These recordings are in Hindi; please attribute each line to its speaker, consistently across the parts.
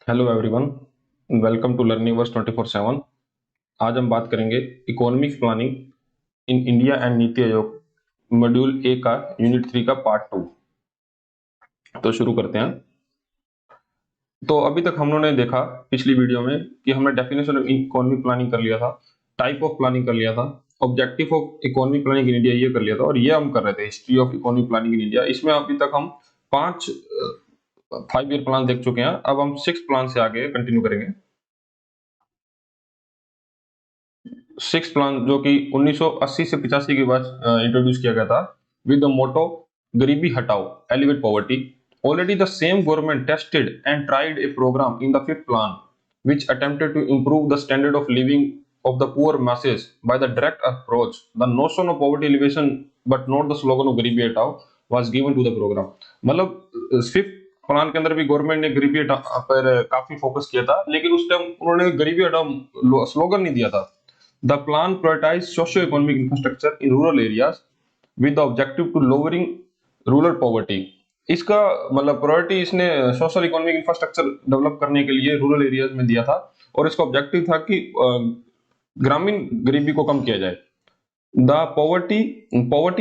Speaker 1: Hello everyone, welcome to Learningverse 24/7। आज हम बात करेंगे economic planning in India and NITI Aayog module A का यूनिट 3 का पार्ट 2। तो शुरू करते हैं। तो अभी तक हम लोगों ने देखा पिछली वीडियो में कि हमने डेफिनेशन ऑफ इकोनॉमिक प्लानिंग कर लिया था, टाइप ऑफ प्लानिंग कर लिया था, objective of economic planning in India ये कर लिया था, और ये हम कर रहे थे history of economic planning in India. इसमें अभी तक हम 5 ईयर प्लान देख चुके हैं। अब हम 6 प्लान से आगे कंटिन्यू करेंगे। 6 प्लान जो कि 1980 से 85 के बाद इंट्रोड्यूस किया गया था विद द मोटो गरीबी हटाओ, elevate poverty. Already the same government tested and tried a programme in the 5th plan which attempted to improve the standard of living of the poor masses by the direct approach. The notion of poverty alleviation but not the slogan of गरीबी हटाओ was given to the program। मतलब 5th प्लान के अंदर भी गवर्नमेंट ने गरीबी हटाओ पर काफी फोकस किया था, लेकिन उस टाइम उन्होंने गरीबी हटाओ स्लोगन नहीं दिया था। The plan prioritized socio-economic infrastructure in rural areas with the objective to lowering rural poverty। इसका मतलब प्रायोरिटी इसने सोशल इकोनॉमिक इंफ्रास्ट्रक्चर डेवलप करने के लिए रूरल एरियाज में दिया था, और इसका ऑब्जेक्टिव था कि ग्रामीण गरीबी को कम किया जाए। The poverty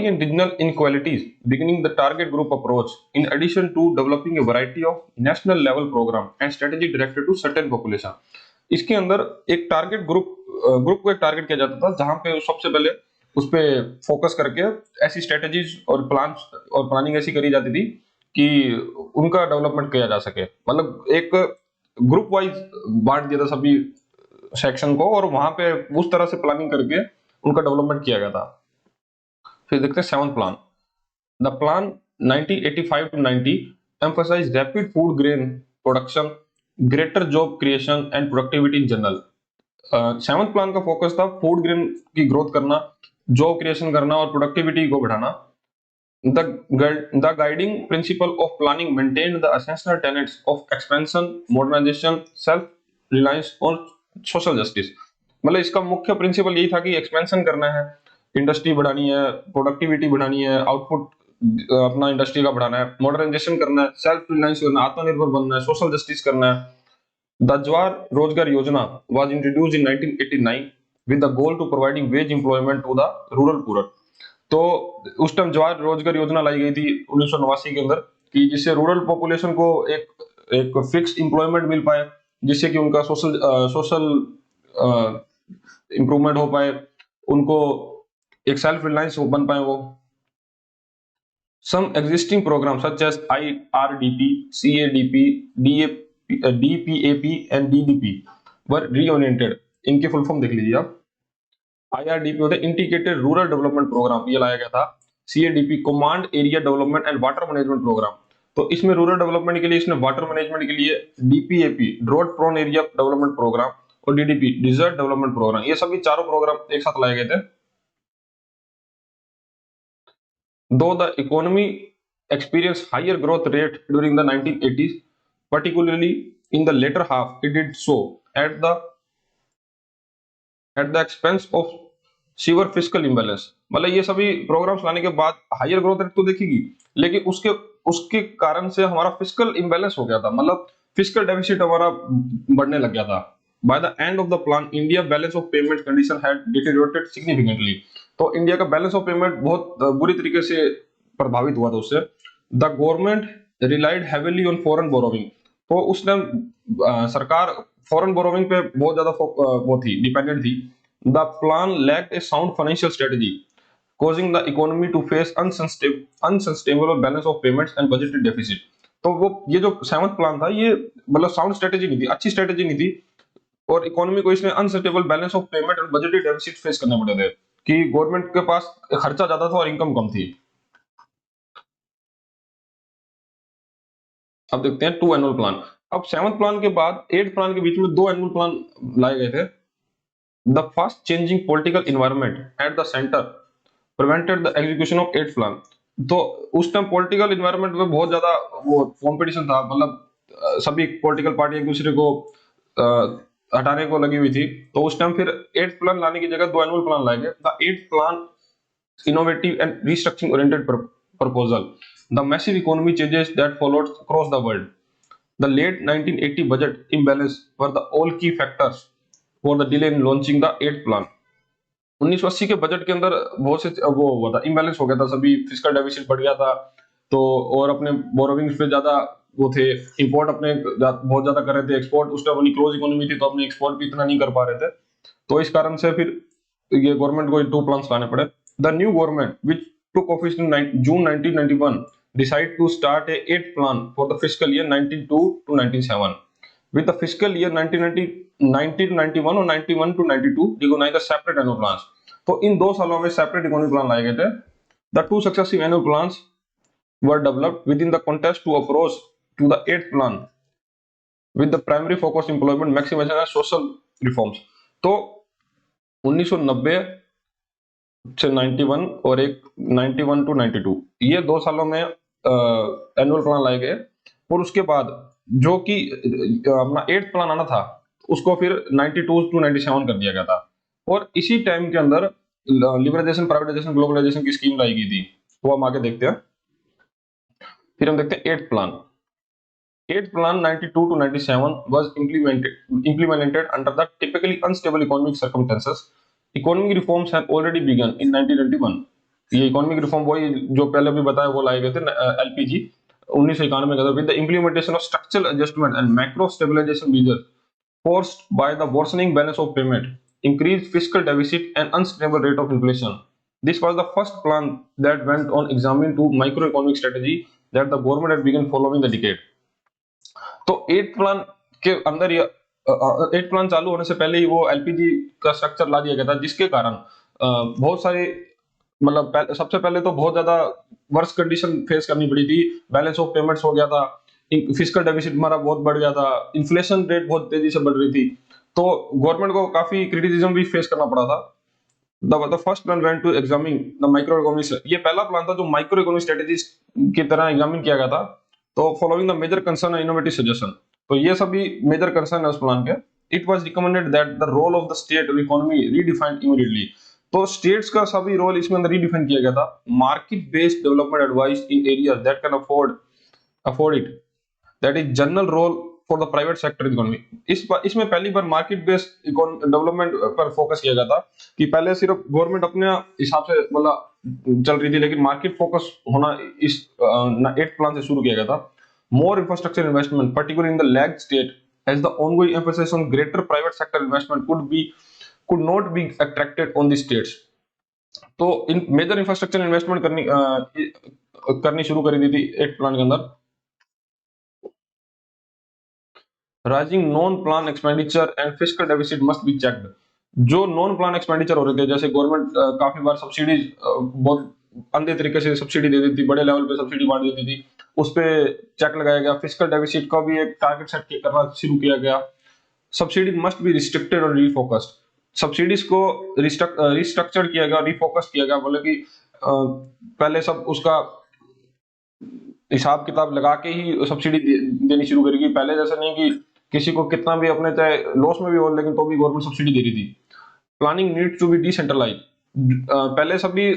Speaker 1: and regional inequalities beginning the target group approach in addition to developing a variety of national level program and strategy directed to certain population। इसके अंदर एक टारगेट ग्रुप को एक टारगेट किया जाता था, जहां पे सबसे पहले उस पे फोकस करके ऐसी स्ट्रेटेजीज और प्लानिंग ऐसी करी जाती थी कि उनका डेवलपमेंट किया जा सके। मतलब एक ग्रुप वाइज बांट दिया था सभी सेक्शन को, और वहां पे उस तरह से प्लानिंग करके उनका डेवलपमेंट किया गया था। फिर देखते हैं 7th plan. The plan 1985 to 90 emphasized rapid food grain production, greater job creation and productivity in general। 7th plan का फोकस था फूड ग्रेन की ग्रोथ करना, जॉब क्रिएशन करना और प्रोडक्टिविटी को बढ़ाना। The guiding principle of planning maintained the essential tenets of expansion, modernization, self-reliance और social justice। मतलब इसका मुख्य प्रिंसिपल यही था कि एक्सपेंशन करना है, इंडस्ट्री बढ़ानी है, प्रोडक्टिविटी बढ़ानी है, आउटपुट अपना इंडस्ट्री का बढ़ाना है, मॉडर्नाइजेशन करना है, सेल्फ रिलायंस करना है, आत्मनिर्भर बनना है, सोशल जस्टिस करना है। द जवाहर रोजगार योजना was introduced in 1989 with the goal to providing wage employment to the rural poor। तो उस टाइम जवाहर रोजगार योजना लाई गई थी 1989 के अंदर, कि जिससे रूरल पॉपुलेशन को एक फिक्स एम्प्लॉयमेंट मिल पाए, जिससे कि उनका सोशल इंप्रूवमेंट हो पाए, उनको एक सेल्फ रिलायंस बन पाए वो। Some existing programs such as IRDP, CADP, DPAP and DDP were reoriented। इनकी फुल फॉर्म देख लीजिए आप। IRDP होता है इंटीग्रेटेड रूरल डेवलपमेंट प्रोग्राम, ये लाया गया था। CADP command area development and water management programme. तो इसमें रूरल डेवलपमेंट के लिए इसने वाटर मैनेजमेंट के लिए DPAP drought prone area development programme और DDP डिजर्ट डेवलपमेंट प्रोग्राम, ये सभी चारों प्रोग्राम एक साथ लाए गए थे। Though the economy experienced higher growth rate during the 1980s, particularly in the later half, it did so at the expense of severe fiscal imbalance। मतलब ये सभी प्रोग्राम्स लाने के बाद हायर ग्रोथ रेट तो देखेगी, लेकिन उसके उसके कारण से हमारा फिस्कल इम्बैलेंस हो गया था, मतलब फिस्कल डेफिसिट हमारा बढ़ने लग गया था। By the end of the plan, India balance of payment condition had deteriorated significantly। तो इंडिया का बैलेंस ऑफ पेमेंट बहुत बुरी तरीके से प्रभावित हुआ था उससे। The government relied heavily on foreign borrowing. तो उस टाइम सरकार फॉरेन बोरोविंग पे बहुत ज्यादा वो थी, डिपेंडेंट थी। The plan lacked A sound financial strategy causing the economy to face unsustainable balance of payments and budgetary deficit। तो वो ये जो 7th प्लान था, ये मतलब साउंड स्ट्रेटजी नहीं थी, अच्छी स्ट्रेटजी नहीं थी, और इकोनॉमी को इसमें अनसस्टेनेबल बैलेंस ऑफ पेमेंट और बजटरी डेफिसिट फेस करने पड़े थे, कि गवर्नमेंट के पास खर्चा ज्यादा था और इनकम कम थी। अब देखते हैं 2 एनुअल प्लान। अब 7th प्लान के बाद 8th प्लान के बीच में 2 एनुअल प्लान लाए गए थे। The fast changing political environment at the centre prevented the execution of 8th plan. तो उस टाइम पॉलिटिकल एनवायरनमेंट में बहुत ज्यादा वो कंपटीशन था, मतलब सभी पॉलिटिकल पार्टी एक दूसरे को हटाने को लगी हुई थी। तो उस टाइम फिर 8th प्लान लाने की जगह 2 एनुअल प्लान लाए गए। The 8th plan innovative and restructuring oriented proposal, the massive economy changes that followed across the world। The late 1980 budget imbalance were the all key factors for the delay in launching the 8th plan. 1980 के बजट के अंदर बहुत से वो हुआ था, इम्बैलेंस हो गया था, सभी फिस्कल डेफिसिट बढ़ गया था, तो और अपने बोरोविंग्स पे ज्यादा वो थे, इंपोर्ट अपने बहुत ज्यादा कर रहे थे, एक्सपोर्ट उस टाइम अपनी क्लोज इकोनॉमी थी तो अपने एक्सपोर्ट भी इतना नहीं कर पा रहे थे, तो इस कारण से फिर ये गवर्नमेंट को 2 प्लान्स लाने पड़े. The new government which took office in June 1991 decide to start a 8th plan for the fiscal year 1992 to 1997. With the fiscal year 1991 और 91 to 92 recognize the separate annual plans. तो इन 2 सालों में सेपरेट इकोनॉमिक प्लान लाए गए थे. The 2 successive annual plans were developed within the context to approach to the 8th plan with the primary focus employment maximization and social reforms. तो 1990 से 91 और एक 91 टू 92 ये 2 सालों में एनुअल प्लान लाए गए, और उसके बाद जो कि अपना 8th प्लान आना था उसको फिर 92 टू 97 कर दिया गया था, और इसी टाइम के अंदर लिबरलाइजेशन, प्राइवेटाइजेशन, ग्लोबलाइजेशन की स्कीम लाई गई थी. तो हम आगे देखते हैं. फिर हम देखते हैं 8th plan. 8th plan 92 to 97 was implemented under the typically unstable economic circumstances. Economic reforms had already begun in 1991. ये इकोनॉमिक रिफॉर्म वही जो पहले भी बताया वो लाए गए थे, एलपीजी 1991 में. With the implementation of structural adjustment and macro stabilisation measures forced by the worsening balance of payment, increased fiscal deficit, and unstable rate of inflation. This was the first plan that went on examining to microeconomic strategy that the government had begun following the decade. तो 8th प्लान के अंदर ये 8th प्लान चालू होने से पहले ही वो एलपीजी का स्ट्रक्चर ला दिया गया था, जिसके कारण बहुत सारे मतलब सबसे पहले तो बहुत ज्यादा वर्स्ट कंडीशन फेस करनी पड़ी थी. बैलेंस ऑफ पेमेंट्स हो गया था, फिस्कल डेफिसिट हमारा बहुत बढ़ गया था, इन्फ्लेशन रेट बहुत तेजी से बढ़ रही थी, तो गवर्नमेंट को काफी क्रिटिसिज्म भी फेस करना पड़ा था. The first plan went to examine the microeconomic. ये पहला प्लान था जो माइक्रो इकोनॉमिक स्ट्रेटेजीज की तरह एग्जामिन किया गया था. तो following the major concern and innovative suggestion, तो ये सभी मेजर कंसर्न है उस प्लान के. It was recommended that the role of the state और इकोनॉमी रीडिफाइंड इमीडिएटली. तो स्टेट्स का सभी रोल इसमें अंदर रीडिफाइन किया गया था. Market based development advice in areas that can afford it, that is general role for the private sector economy. इसमें पहली बार मार्केट बेस्ड डेवलपमेंट पर फोकस किया गया था, कि पहले सिर्फ गवर्नमेंट अपने हिसाब से मतलब चल रही थी, लेकिन मार्केट फोकस होना इस 8th प्लान से शुरू किया गया था. More infrastructure investment particularly in the lag state as the ongoing emphasis on greater private sector investment could not be attracted on the states. तो इन मेजर इंफ्रास्ट्रक्चर इन्वेस्टमेंट करनी शुरू कर दी थी 8th प्लान के अंदर. Rising non-plan expenditure and fiscal deficit must be checked. जो नॉन प्लान एक्सपेंडिचर हो रहे थे, जैसे गवर्नमेंट काफी बार सब्सिडीज बहुत अंधे तरीके से सब्सिडी दे देती थी, बड़े लेवल पे सब्सिडी बांट देती थी, उस पे चेक लगाया गया. फिस्कल डेफिसिट का भी एक टारगेट सेट करना शुरू किया गया. सब्सिडी मस्ट बी रिस्ट्रिक्टेड और रीफोकस्ड. सब्सिडीज को रिस्ट्रक्चर किया गया, रिफोकस किया गया, बोले कि पहले सब उसका हिसाब किताब लगा के ही सब्सिडी देनी शुरू करेगी. पहले जैसा नहीं कि किसी को कितना भी अपने चाहे लॉस में भी हो लेकिन तो भी गवर्नमेंट सब्सिडी दे रही थी. Planning needs to be decentralise. पहले सभी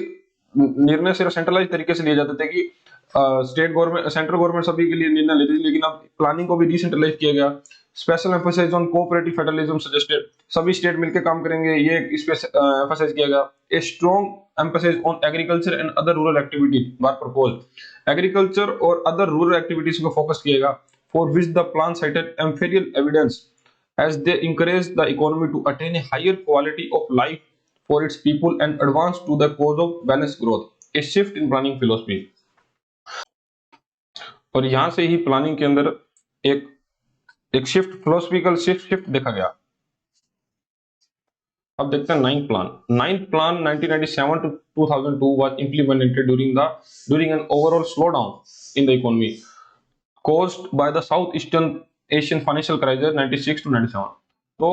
Speaker 1: निर्णय सिर्फ सेंट्रलाइज तरीके से लिए जाते थे कि स्टेट गवर्नमेंट, सेंट्रल गवर्नमेंट सभी के लिए निर्णय लेती थी, लेकिन अब प्लानिंग को भी डिसेंट्रलाइज किया गया. Special emphasise on cooperative federalism suggested. सभी स्टेट मिलकर काम करेंगे, ये इस पे एम्फेसाइज किया गया. A strong emphasise on agriculture and other rural activity were proposed. Agriculture और अदर रूरल एक्टिविटीज को फोकस किया गया, for which the plan cited empirical evidence as they encourage the economy to attain a higher quality of life for its people and advance to the cause of balanced growth. A shift in planning philosophy. और यहां से ही प्लानिंग के अंदर एक शिफ्ट, फिलोसफिकल शिफ्ट देखा गया. अब देखते हैं 9th plan. 9th plan 1997 to 2002 was implemented during an overall slowdown in the economy caused by the South Eastern Asian financial crisis 96 to 97. तो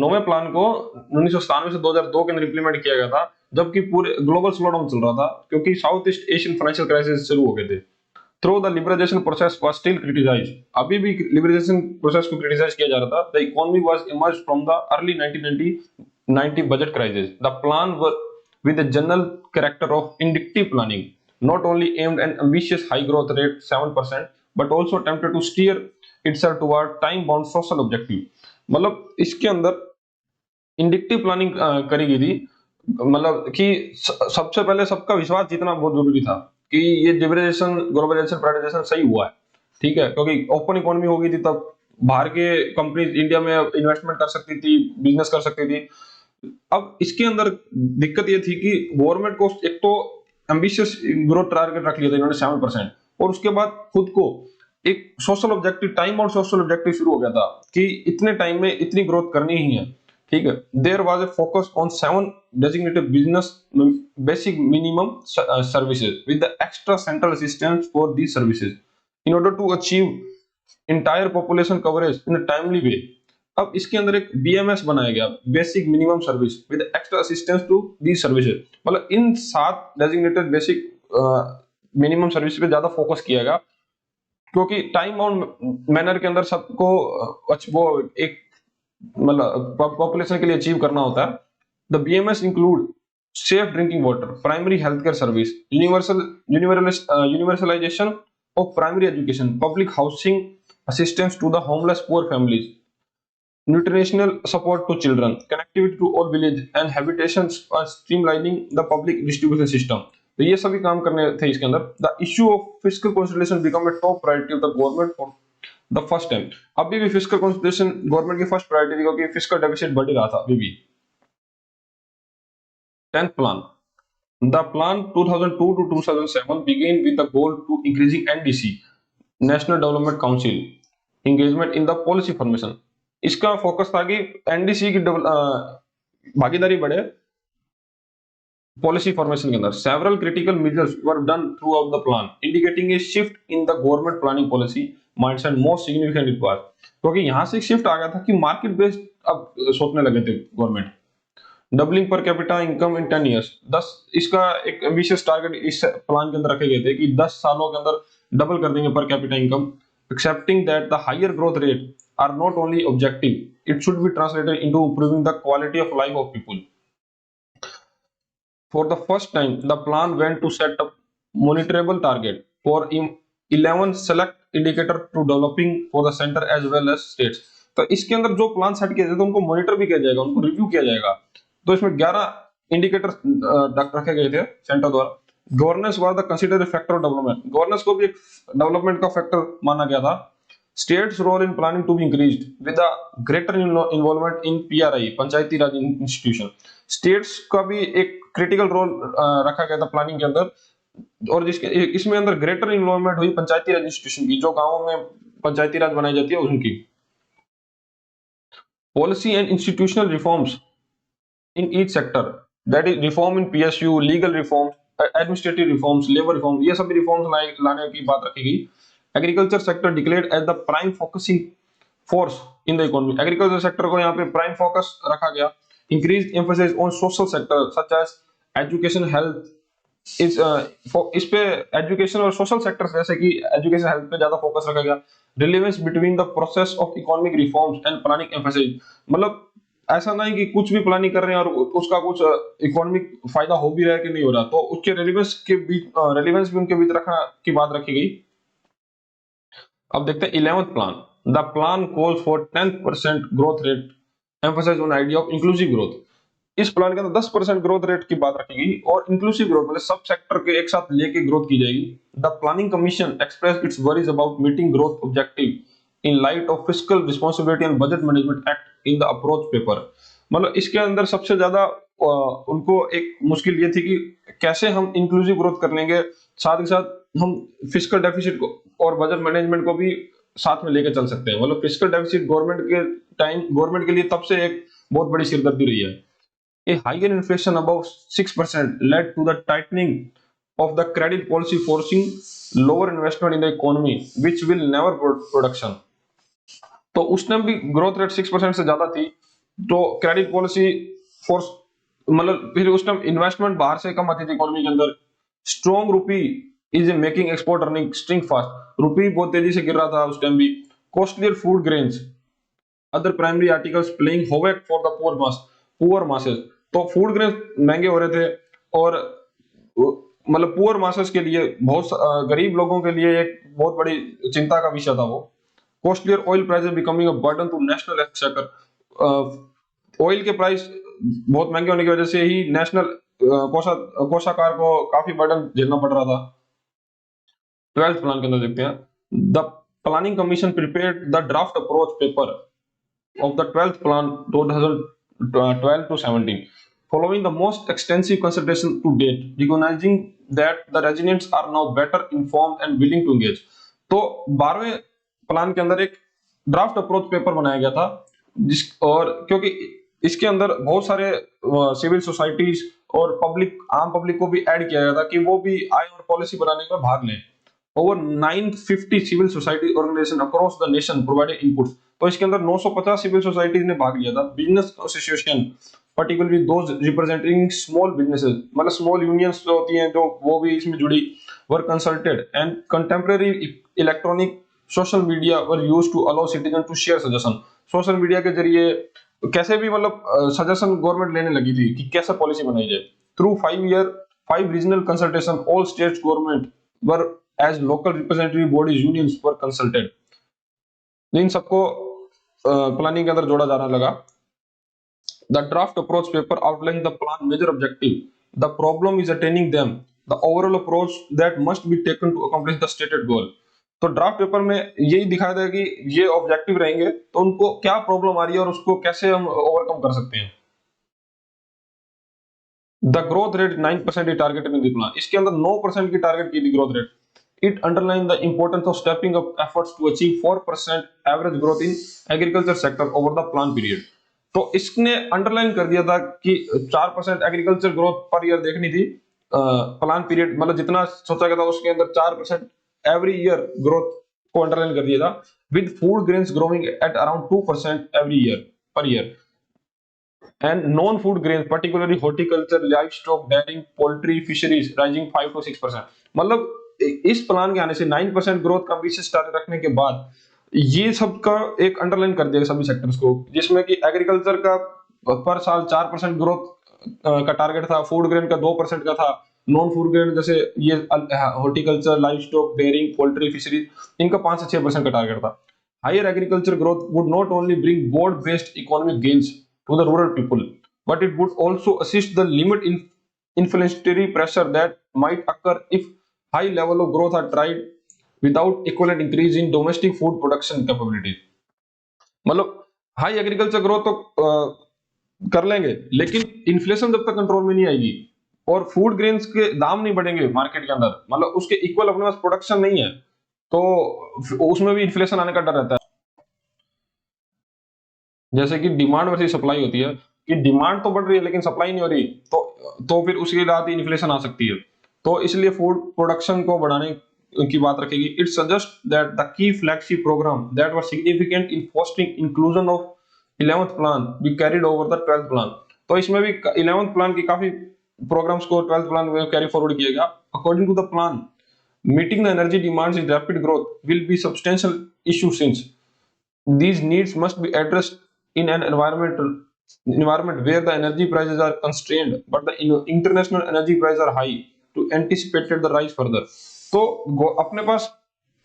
Speaker 1: 9वें प्लान को 1997 से 2002 के अंदर इंप्लीमेंट किया गया था, जबकि पूरे ग्लोबल स्लोडाउन चल रहा था क्योंकि south east Asian financial crisis शुरू हो गए थे. Through the liberalisation process was still criticised. अभी भी लिबरलाइजेशन प्रोसेस को क्रिटिसाइज किया जा रहा था. The economy was emerge from the early 1990 budget crisis. The plan were with the general character of indicative planning, not only aimed at ambitious high growth rate 7%, but also attempted to steer itself toward time bound social objective। मतलब इसके अंदर इंडिक्टिव प्लानिंग करी गई थी, मतलब कि सबसे पहले सबका विश्वास जीतना बहुत जरूरी था कि ये लिबरलाइजेशन, ग्लोबलाइजेशन, प्राइवेटाइजेशन सही हुआ है, ठीक है, क्योंकि ओपन इकोनॉमी हो गई थी तब बाहर के कंपनीज इंडिया में इन्वेस्टमेंट कर सकती थी, बिजनेस कर सकती थी। अब इसके अंदर दिक्कत ये थी कि गवर्नमेंट को एक तो एम्बिशियस ग्रोथ टारगेट रख लिया था इन्होंने 7%, और उसके बाद खुद को एक सोशल ऑब्जेक्टिव, टाइम और सोशल ऑब्जेक्टिव शुरू हो गया था कि इतने टाइम में इतनी ग्रोथ करनी ही है, ठीक है। There was a focus on 7 designated business basic minimum services with the extra central assistance for these services in order to achieve entire population coverage in a timely way। अब इसके अंदर एक बीएमएस बनाया गया, basic minimum service with extra assistance to these services, मतलब इन 7 डेजिग्नेटेड बेसिक मिनिमम सर्विस पे ज्यादा फोकस किया गया, क्योंकि टाइम बाउंड मैनर के अंदर सबको वो एक मतलब पॉपुलेशन के लिए अचीव करना होता है। The BMS include safe drinking water, primary health care service, universalization of primary education, public housing, assistance to the homeless poor families, nutritional support to children, connectivity to all village and habitations, streamlining the public distribution system। तो ये सभी काम करने थे इसके अंदर। The issue of fiscal consolidation become a top priority of the government for the first time। अभी भी fiscal consolidation गवर्नमेंट की फर्स्ट प्रायोरिटी थी, क्योंकि fiscal deficit बढ़ ही रहा था अभी भी। 10th plan। The plan 2002 to 2007 began with the goal to increasing NDC, National Development Council, engagement in the policy formation। इसका फोकस था कि एनडीसी की भागीदारी बढ़े पॉलिसी फॉर्मेशन के अंदर। Several critical measures were done through out the plan, indicating A shift in the government planning policy mindset. Most significant it was, क्योंकि यहां से एक शिफ्ट आ गया था कि मार्केट बेस्ड अब सोचने लगे थे गवर्नमेंट। डबलिंग पर कैपिटा इनकम इन 10 इयर्स, 10 इसका एक एम्बिशियस टारगेट इस प्लान के अंदर रखे गए थे कि 10 सालों के अंदर डबल कर देंगे per capita income, excepting that the higher growth rate are not only objective, it should be translated into improving the quality of life of people. For the first time the plan went to set up monitorable target for 11 select indicator to developing for the centre as well as states. तो इसके अंदर जो प्लान सेट किए थे उनको मॉनिटर भी किया जाएगा, उनको रिव्यू किया जाएगा। तो इसमें 11 इंडिकेटर रखे गए थे सेंटर द्वारा। Governance was the considered factor of development, governance को भी एक डेवलपमेंट का फैक्टर माना गया था। States role in planning to be increased with the greater involvement in PRI, panchayati raj institution. States का भी एक क्रिटिकल रोल रखा गया था प्लानिंग के अंदर, और जिसके इसमें अंदर ग्रेटर इन्वॉल्वमेंट हुई पंचायती राज इंस्टीट्यूशन की, जो गांवों में पंचायती राज बनाई जाती है उनकी। Policy and institutional reforms in each sector, that is reform in PSU, legal reforms, administrative reforms, labor reforms, ये सभी रिफॉर्म्स लाने की बात रखी गई। Agriculture sector declared as the prime focusing force in the economy, agriculture sector को यहाँ पे प्राइम फोकस रखा गया। Increase emphasis on social sector such as education, health. इस पे एजुकेशन और सोशल सेक्टर जैसे कि एजुकेशन, हेल्थ पे ज्यादा फोकस रखा गया। Relevance between the process of economic reforms and planning emphasis, मतलब ऐसा नहीं कि कुछ भी प्लानिंग कर रहे हैं और उसका कुछ इकोनॉमिक फायदा हो भी रहा है कि नहीं हो रहा, तो उसके रेलेवेंस के बीच, रेलेवेंस भी उनके बीच रखना की बात रखी गई। अब देखते हैं 11th plan. The plan calls for 10% growth rate, emphasise on idea of inclusive growth. इस प्लान के अंदर 10% ग्रोथ रेट की बात रखी गई और इंक्लूसिव ग्रोथ मतलब सब सेक्टर के एक साथ लेके ग्रोथ की जाएगी। The planning commission express it's worries about meeting growth objective in light of fiscal responsibility and budget management act in the approach paper. मतलब इसके अंदर सबसे ज्यादा उनको एक मुश्किल ये थी कि कैसे हम इंक्लूसिव ग्रोथ कर लेंगे, साथ ही साथ हम फिस्कल डेफिसिट को और बजट मैनेजमेंट को भी साथ में लेकर चल सकते हैं। मतलब फिस्कल डेफिसिट गवर्नमेंट के लिए तब से एक बहुत बड़ी सिरदर्दी रही है। A higher inflation above 6% led to the tightening of the credit policy, forcing lower investment in the economy, which will never production। तो उस टाइम भी ग्रोथ रेट 6% से ज्यादा थी, तो क्रेडिट पॉलिसी फोर्स मतलब फिर उस टाइम इन्वेस्टमेंट बाहर से कम आती थी इकोनॉमी के अंदर। स्ट्रॉन्ग रूपी is a making export earning string fast, रूपी बहुत तेजी से गिर रहा था उस टाइम भी। Costlier food grains other primary articles playing havoc for the poor masses, तो फूड ग्रेन महंगे हो रहे थे और मतलब पुअर मासेस के लिए, गरीब लोगों के लिए एक बहुत बड़ी चिंता का विषय था वो। Costlier oil prices becoming a burden to national exchequer. Oil के प्राइस बहुत महंगे होने की वजह से ही नेशनल कोषागार को काफी बर्डन झेलना पड़ रहा था। 12th प्लान के अंदर देखते हैं, the planning commission prepared the draft approach paper of the 12th plan 2012 to 17, following the most extensive consultation to date, recognizing that the residents are now better informed and willing to engage। तो 12वें प्लान के अंदर एक ड्राफ्ट अप्रोच पेपर बनाया गया था, जिस और क्योंकि इसके अंदर बहुत सारे सिविल सोसाइटीज और आम पब्लिक को भी ऐड किया गया था कि वो भी आए और पॉलिसी बनाने में भाग लें। Over 950 civil society organisation across the nation provided inputs. तो इसके अंदर 950 सिविल सोसाइटीज ने भाग लिया था। Business association, particularly those representing small businesses, मतलब स्मॉल यूनियंस जो होती हैं जो वो भी इसमें जुड़ी, were consulted and contemporary electronic social media were used to allow citizen to share suggestion. Social media के जरिए कैसे भी मतलब सजेशन गवर्नमेंट लेने लगी थी कि कैसे पॉलिसी बनाई जाए। Through 5 regional consultation all states government were as local representative bodies unions were consulted. इन सबको प्लानिंग के अंदर जोड़ा जाना लगा। The draft approach paper outline the plan major objective, the problem is attaining them, the overall approach that must be taken to accomplish the stated goal. तो ड्राफ्ट पेपर में यही दिखाया था कि ये ऑब्जेक्टिव रहेंगे तो उनको क्या प्रॉब्लम आ रही है और उसको कैसे हम ओवरकम कर सकते हैं। The growth rate 9% target in the plan, इसके अंदर 9% की टारगेट की थी growth rate. It underlined the importance of stepping up efforts to achieve 4% average growth in agriculture sector over the plan period। तो इसने अंडरलाइन कर दिया था कि 4% एग्रीकल्चर ग्रोथ पर ईयर देखनी थी प्लान पीरियड, मतलब जितना सोचा गया था उसके अंदर 4% एवरी ईयर ग्रोथ को अंडरलाइन कर दिया था, with food grains growing at around 2% every year per year, and non food grains particularly horticulture, live stock, dairying, poultry, fisheries rising 5 to 6%। मतलब इस प्लान के आने से 9% ग्रोथ का विशेष टारगेट रखने के बाद ये सब का एक अंडरलाइन कर दिया सभी सेक्टर्स को, जिसमें कि एग्रीकल्चर का पर साल 4% ग्रोथ का टारगेट था, फूड ग्रेन का 2% का था, नॉन फूड ग्रेन जैसे ये horticulture, live stock, dairying, poultry, fisheries, इनका 5 से 6% का टारगेट था। Higher agriculture growth would not only bring broad based economic gains to the rural people, but it would also assist the limit in inflationary pressure that might occur if high level of growth are tried without equivalent increase in domestic food production capability। मतलब हाई एग्रीकल्चर ग्रोथ तो कर लेंगे, लेकिन इन्फ्लेशन जब तक कंट्रोल में नहीं आएगी और फूड ग्रेन्स के दाम नहीं बढ़ेंगे मार्केट के अंदर, मतलब उसके इक्वल अपने पास प्रोडक्शन नहीं है, तो उसमें भी इन्फ्लेशन आने का डर रहता है। जैसे कि डिमांड वर्सेस सप्लाई होती है कि डिमांड तो बढ़ रही है लेकिन सप्लाई नहीं हो रही, तो फिर उसके साथ ही इन्फ्लेशन आ सकती है। तो इसलिए फूड प्रोडक्शन को बढ़ाने की बात रखेगी। It suggest that the key flagship programme that was significant in fostering inclusion of 11th plan be carried over the 12th plan. तो इसमें भी 11th प्लान की काफी प्रोग्राम्स को 12th प्लान में कैरी फॉरवर्ड किया गया। According to the plan, meeting the energy demands in rapid growth will be substantial issue since these needs must be addressed in an environment where the energy prices are constrained but the international energy prices are high to anticipate the rise further। तो अपने पास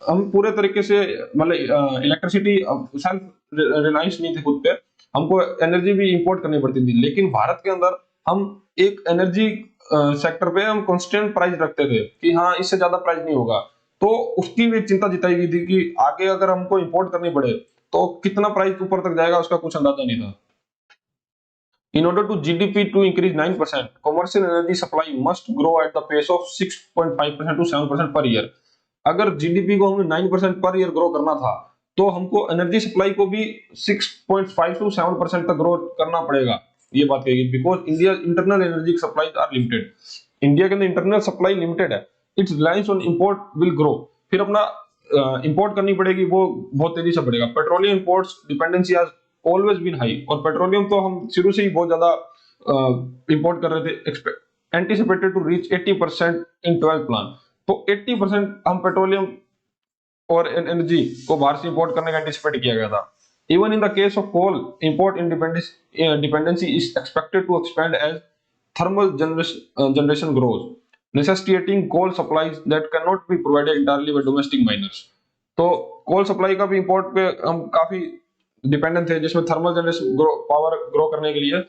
Speaker 1: हम पूरे तरीके से मतलब इलेक्ट्रिसिटी सेल्फ रिलायंस नहीं थे खुद पे, हमको एनर्जी भी इंपोर्ट करनी पड़ती थी, लेकिन भारत के अंदर हम एक एनर्जी सेक्टर पे हम कांस्टेंट प्राइस रखते थे कि हाँ इससे ज्यादा प्राइस नहीं होगा। तो उसकी भी चिंता जताई गई थी कि आगे अगर हमको इंपोर्ट करनी पड़े तो कितना प्राइस ऊपर तक जाएगा उसका कुछ अंदाजा नहीं था। In order to GDP to increase 9%, commercial energy supply must grow at the pace of 6.5% to 7% per year। अगर जीडीपी को हमें 9% पर ईयर ग्रो करना था तो हमको एनर्जी सप्लाई को भी 6.5 to 7% तक ग्रो करना पड़ेगा, ये बात कहेगी, because India internal energy supply are limited. India के अंदर इंटरनल सप्लाई लिमिटेड है, its reliance on import will grow. फिर अपना इंपोर्ट करनी पड़ेगी, वो बहुत तेजी से बढ़ेगा। Petroleum imports dependency has always been high, और पेट्रोलियम तो हम शुरू से ही बहुत ज्यादा इंपोर्ट कर रहे थे। Anticipated to reach 80% in 12th plan. तो 80% हम पेट्रोलियम और एनर्जी को बाहर से इंपोर्ट करने का एंटिसिपेट किया गया था। Even in the case of coal, import dependency is expected to expand as thermal generation grows. necessitating coal supplies that cannot be provided entirely by domestic miners। तो कोल सप्लाई का भी इंपोर्ट पे हम काफी डिपेंडेंट थे, जिसमें थर्मल जनरेशन पावर ग्रो करने के लिए,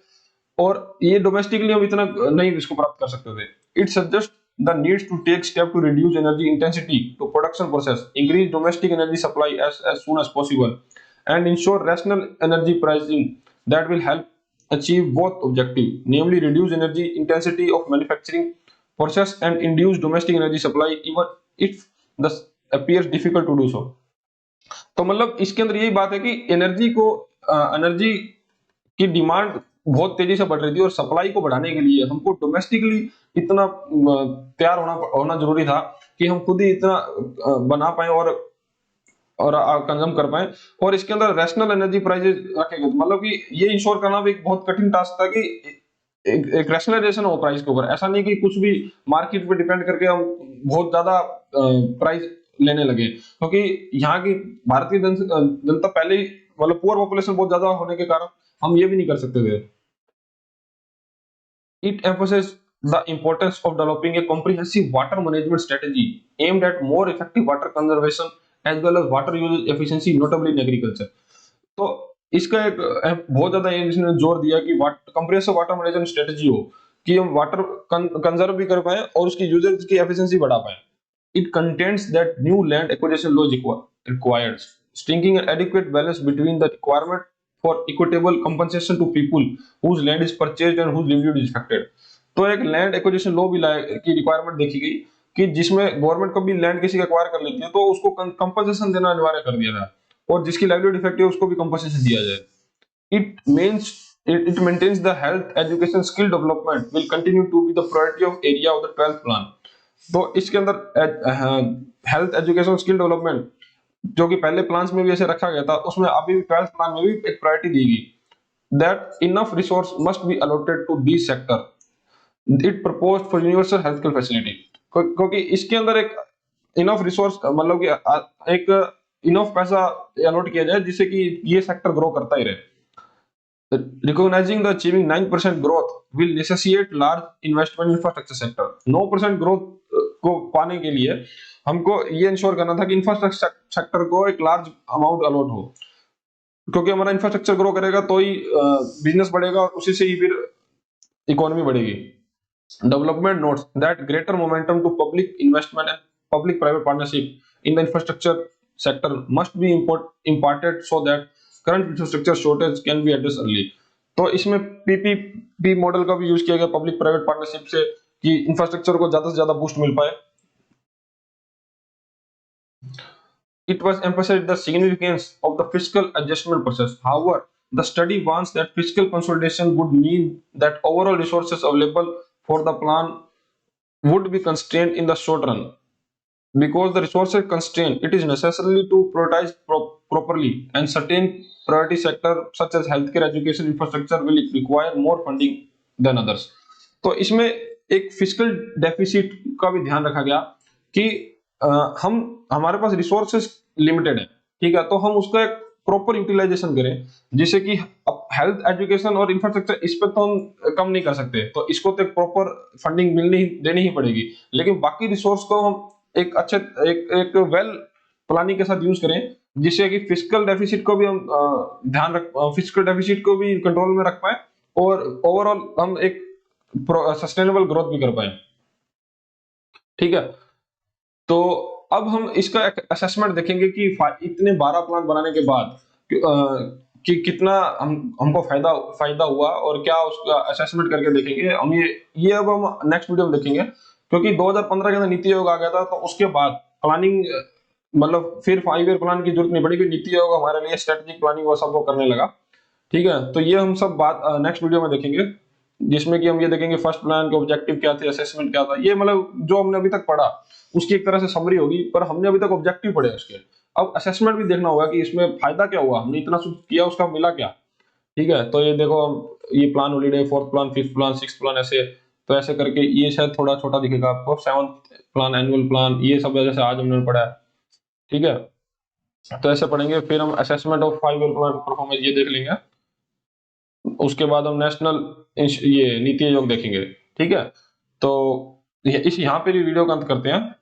Speaker 1: और ये डोमेस्टिकली हम इतना नहीं इसको प्राप्त कर सकते थे। It suggest the needs to take step to reduce energy intensity to production process, increase domestic energy supply as soon as possible, and ensure rational energy pricing that will help achieve both objective, namely reduce energy intensity of manufacturing process and induce domestic energy supply even if this appears difficult to do so। तो मतलब इसके अंदर यही बात है कि एनर्जी की डिमांड बहुत तेजी से बढ़ रही थी, और सप्लाई को बढ़ाने के लिए हमको डोमेस्टिकली इतना तैयार होना जरूरी था कि हम खुद ही इतना बना पाए और कंज्यूम कर पाए, और इसके अंदर रैशनल एनर्जी प्राइसेस रखे गए। मतलब कि ये इंश्योर करना भी एक बहुत कठिन टास्क था कि एक रैशनलाइजेशन हो प्राइस के ऊपर। ऐसा नहीं कि कुछ भी मार्केट पे डिपेंड करके हम बहुत ज्यादा प्राइस लेने लगे, क्योंकि यहाँ की भारतीय जनता पहले ही, मतलब पुअर पॉपुलेशन बहुत ज्यादा होने के कारण हम ये भी नहीं कर सकते थे। It emphasizes the importance of developing a comprehensive water management strategy aimed at more effective water conservation as well as water usage efficiency, notably in agriculture। तो इसका एक बहुत ज्यादा इसने जोर दिया कि कंप्रेसिव वाटर मैनेजमेंट स्ट्रेटजी हो, कि हम वाटर कंजर्व भी कर पाए और उसकी यूजेज की एफिशिएंसी बढ़ा पाए। It contends that new land acquisition laws required striking an adequate balance between the requirement for equitable compensation to people whose land is purchased and whose livelihood is affected। तो एक लैंड एक्विजिशन लॉ भी की रिक्वायरमेट देखी गई कि जिसमें गवर्नमेंट को भी लैंड किसी का एक्वायर कर लेती है तो उसको कंपनसेशन देना अनिवार्य कर दिया था, और जिसकी लाइवलीहुड इफेक्ट है उसको भी कंपनसेशन दिया जाए। It means it maintains the health education skill development will continue to be the priority of area of the 12th plan। तो इसके अंदर हेल्थ एजुकेशन स्किल डेवलपमेंट जो कि पहले प्लान्स में भी ऐसे रखा गया था, उसमें अभी 12th प्लान में भी एक प्रायोरिटी दी गई। That enough resource must be allotted to this sector. It proposed for universal health care facility, क्योंकि इसके अंदर एक इनफ रिसोर्स, मतलब कि एक इनफ पैसा अलॉट किया जाए जिससे कि ये सेक्टर ग्रो करता ही रहे। Recognizing the achieving 9% growth will necessitate large investment in infrastructure sector। 9% growth को पाने के लिए हमको ये इंश्योर करना था कि इंफ्रास्ट्रक्चर सेक्टर को एक लार्ज अमाउंट अलॉट हो, क्योंकि हमारा इंफ्रास्ट्रक्चर ग्रो करेगा तो ही बिजनेस बढ़ेगा और उसी से ही फिर इकोनॉमी बढ़ेगी। Development notes that greater momentum to public investment and public private partnership in the infrastructure sector must be imparted so that current infrastructure shortage can be address early. तो इसमें पीपीपी मॉडल का भी यूज किया गया पब्लिक प्राइवेट पार्टनरशिप से, कि इंफ्रास्ट्रक्चर को ज्यादा से ज्यादा बूस्ट मिल पाए। It was emphasized the significance of the fiscal adjustment process। However, the study warns that fiscal consolidation would mean that overall resources available for the plan would be constrained in the short run। Because the resources constrained, it is necessary to prioritize properly, and certain priority sector such as healthcare, education, infrastructure will require more funding than others। तो इसमें एक फिस्कल डेफिसिट का भी ध्यान रखा गया कि हमारे पास रिसोर्सेस लिमिटेड है, ठीक है, तो हम उसका एक प्रॉपर यूटिलाइजेशन करें, जिससे कि हेल्थ एजुकेशन और इंफ्रास्ट्रक्चर इस पर तो हम कम नहीं कर सकते, तो इसको तो एक प्रॉपर फंडिंग देनी ही पड़ेगी। लेकिन बाकी रिसोर्स को हम एक अच्छे एक वेल प्लानिंग के साथ यूज करें, जिससे कि फिस्कल डेफिसिट को भी हम फिस्कल डेफिसिट को भी कंट्रोल में रख पाए और ओवरऑल हम एक सस्टेनेबल ग्रोथ भी कर पाए। ठीक है, तो अब हम इसका एक असेसमेंट देखेंगे कि इतने 12 प्लान बनाने के बाद कि कितना हमको फायदा हुआ और क्या उसका असेसमेंट करके देखेंगे हम। ये अब हम नेक्स्ट वीडियो में देखेंगे, क्योंकि 2015 के अंदर नीति आयोग आ गया था, तो उसके बाद प्लानिंग मतलब फिर 5 ईयर प्लान की जरूरत नहीं पड़ी, नीति आयोग हमारे लिए स्ट्रेटेजिक प्लानिंग वो सब वो करने लगा। ठीक है, तो ये हम सब बात नेक्स्ट वीडियो में देखेंगे, जिसमें कि हम ये देखेंगे फर्स्ट प्लान के ऑब्जेक्टिव क्या थे, असेसमेंट क्या था। ये मतलब जो हमने अभी तक पढ़ा उसकी एक तरह से समरी होगी, पर हमने अभी तक ऑब्जेक्टिव पढ़े उसके। अब असेसमेंट भी देखना होगा कि इसमें फायदा क्या हुआ, हमने इतना किया उसका मिला क्या। ठीक है, तो ये देखो ये plan holiday, 4th plan, 5th plan, 6th plan, ऐसे तो ऐसे करके ये शायद थोड़ा छोटा दिखेगा आपको। 7th प्लान, एनुअल प्लान, ये सब जैसे आज हमने पढ़ा है। ठीक है, तो ऐसे पढ़ेंगे, फिर हम assessment of 5 year plan performance ये देख लेंगे, उसके बाद हम नेशनल ये नीति आयोग देखेंगे। ठीक है, तो इस यहाँ पे भी वीडियो का अंत करते हैं।